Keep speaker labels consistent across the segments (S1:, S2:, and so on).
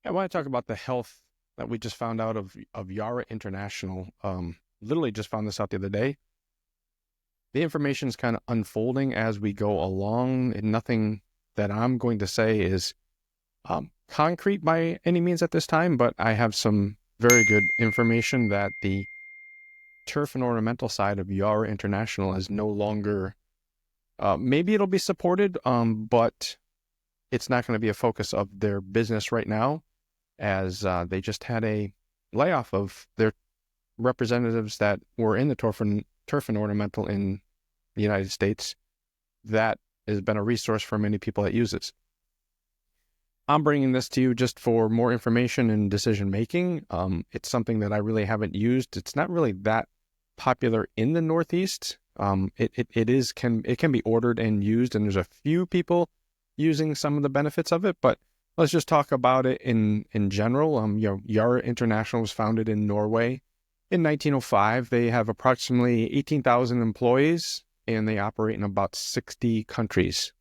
S1: I want to talk about the health that we just found out of Yara International. Literally just found this out the other day. The information is kind of unfolding as we go along, and nothing that I'm going to say is concrete by any means at this time, but I have some very good information that the turf and ornamental side of Yara International is no longer, maybe it'll be supported, but it's not going to be a focus of their business right now, as they just had a layoff of their representatives that were in the turf and ornamental in the United States. That has been a resource for many people that use it. I'm bringing this to you just for more information and decision making. It's something that I really haven't used. It's not really that popular in the Northeast. It can be ordered and used, and there's a few people using some of the benefits of it. But let's just talk about it in general. Yara International was founded in Norway in 1905. They have approximately 18,000 employees, and they operate in about 60 countries.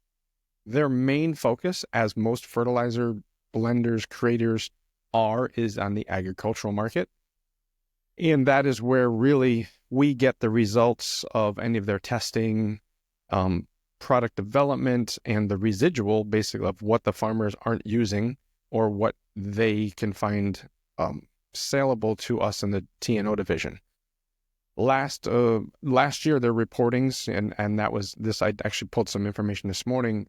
S1: Their main focus, as most fertilizer blenders, creators is on the agricultural market. And that is where really we get the results of any of their testing, product development, and the residual, basically, of what the farmers aren't using or what they can find saleable to us in the T&O division. Last year, their reportings, and that was this, I actually pulled some information this morning.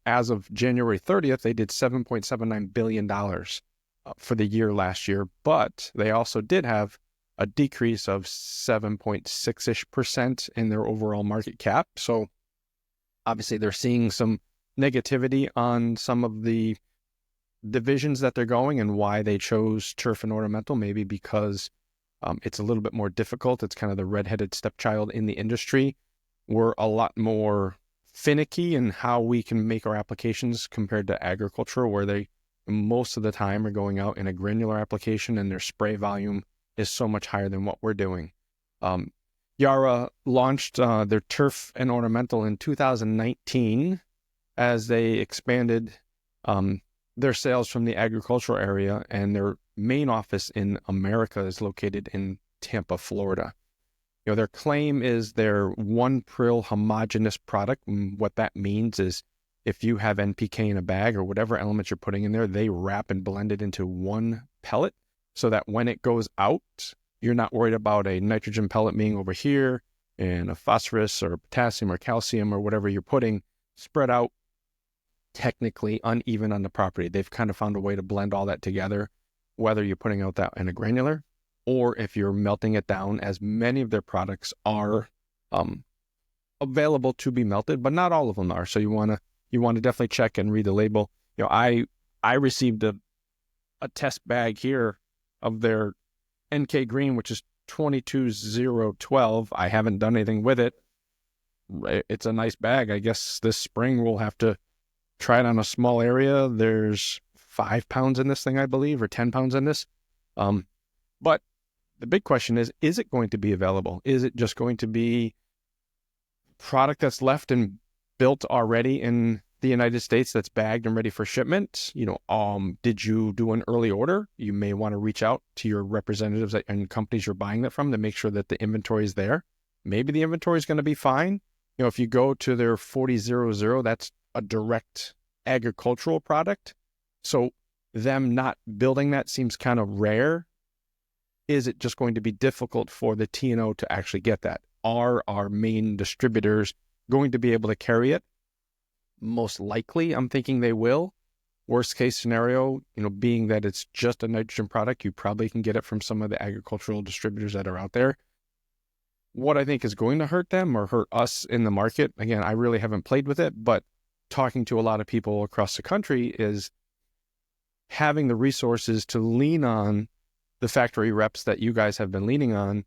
S1: As of January 30th, they did $7.79 billion for the year last year, but they also did have a decrease of 7.6% in their overall market cap. So obviously they're seeing some negativity on some of the divisions that they're going, and why they chose turf and ornamental, maybe because it's a little bit more difficult. It's kind of the redheaded stepchild in the industry. We're a lot more finicky in how we can make our applications compared to agriculture, where they most of the time are going out in a granular application and their spray volume is so much higher than what we're doing. Yara launched their turf and ornamental in 2019 as they expanded their sales from the agricultural area, and their main office in America is located in Tampa, Florida. Their claim is their one prill homogeneous product. And what that means is if you have NPK in a bag or whatever elements you're putting in there, they wrap and blend it into one pellet so that when it goes out, you're not worried about a nitrogen pellet being over here and a phosphorus or potassium or calcium or whatever you're putting spread out technically uneven on the property. They've kind of found a way to blend all that together, whether you're putting out that in a granular or if you're melting it down, as many of their products are available to be melted, but not all of them are. So you want to definitely check and read the label. I received a test bag here of their NK Green, which is 22012. I haven't done anything with it. It's a nice bag. I guess this spring we'll have to try it on a small area. There's 5 pounds in this thing, I believe, or 10 pounds in this. But the big question is it going to be available? Is it just going to be product that's left and built already in the United States that's bagged and ready for shipment? Did you do an early order? You may want to reach out to your representatives and companies you're buying that from to make sure that the inventory is there. Maybe the inventory is going to be fine. If you go to their 4000, that's a direct agricultural product. So them not building that seems kind of rare. Is it just going to be difficult for the T&O to actually get that? Are our main distributors going to be able to carry it? Most likely, I'm thinking they will. Worst case scenario, being that it's just a nitrogen product, you probably can get it from some of the agricultural distributors that are out there. What I think is going to hurt them or hurt us in the market, again, I really haven't played with it, but talking to a lot of people across the country, is having the resources to lean on the factory reps that you guys have been leaning on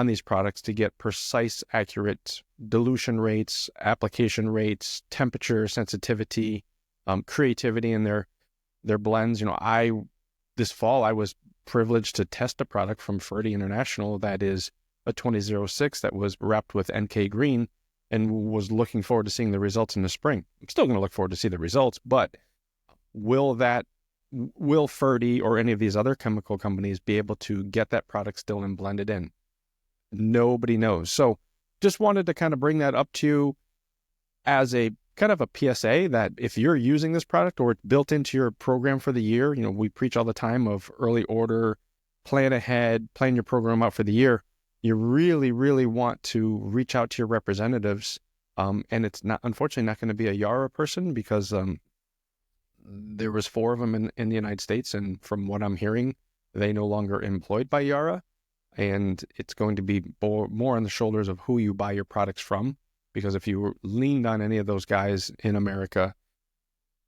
S1: these products to get precise, accurate dilution rates, application rates, temperature, sensitivity, creativity in their blends. This fall, I was privileged to test a product from Fertilizer International that is a 2006 that was wrapped with NK Green, and was looking forward to seeing the results in the spring. I'm still going to look forward to see the results, but will that will Ferdy or any of these other chemical companies be able to get that product still and blend it in? Nobody knows. So just wanted to kind of bring that up to you as a kind of a PSA that if you're using this product or it's built into your program for the year, we preach all the time of early order, plan ahead, plan your program out for the year. You really, really want to reach out to your representatives. And it's not, unfortunately, not going to be a Yara person because there was 4 of them in the United States. And from what I'm hearing, they no longer employed by Yara. And it's going to be more on the shoulders of who you buy your products from. Because if you leaned on any of those guys in America,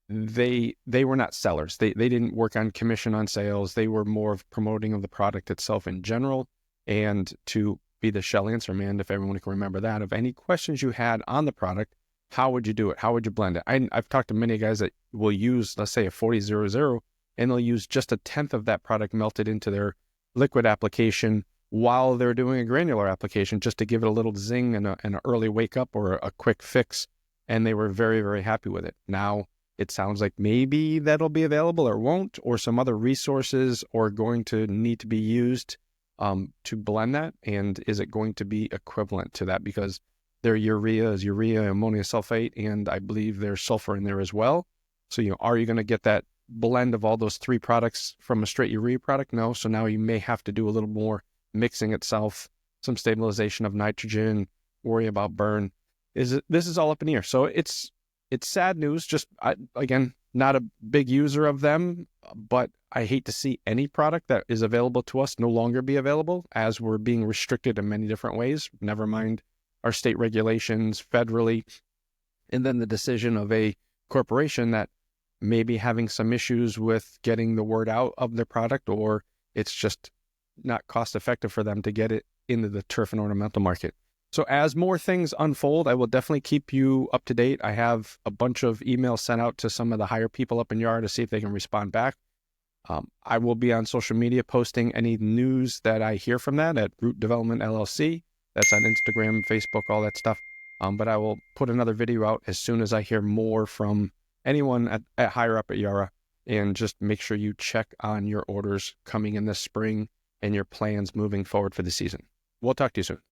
S1: they were not sellers. They didn't work on commission on sales. They were more of promoting of the product itself in general. And to be the shell answer man, if everyone can remember that, of any questions you had on the product, how would you do it? How would you blend it? I've talked to many guys that will use, let's say, a 40-00, and they'll use just a tenth of that product melted into their liquid application while they're doing a granular application, just to give it a little zing and an early wake up or a quick fix. And they were very, very happy with it. Now it sounds like maybe that'll be available or won't, or some other resources are going to need to be used to blend that. And is it going to be equivalent to that? Because their urea is urea, ammonium sulfate, and I believe there's sulfur in there as well. So, are you going to get that blend of all those 3 products from a straight urea product? No. So now you may have to do a little more mixing itself, some stabilization of nitrogen, worry about burn. This is all up in the air. So it's sad news. Just again, not a big user of them, but I hate to see any product that is available to us no longer be available, as we're being restricted in many different ways. Never mind our state regulations federally, and then the decision of a corporation that may be having some issues with getting the word out of their product, or it's just not cost effective for them to get it into the turf and ornamental market. So as more things unfold, I will definitely keep you up to date. I have a bunch of emails sent out to some of the higher people up in Yara to see if they can respond back. I will be on social media posting any news that I hear from that at Root Development LLC. That's on Instagram, Facebook, all that stuff. But I will put another video out as soon as I hear more from anyone at higher up at Yara. And just make sure you check on your orders coming in this spring and your plans moving forward for the season. We'll talk to you soon.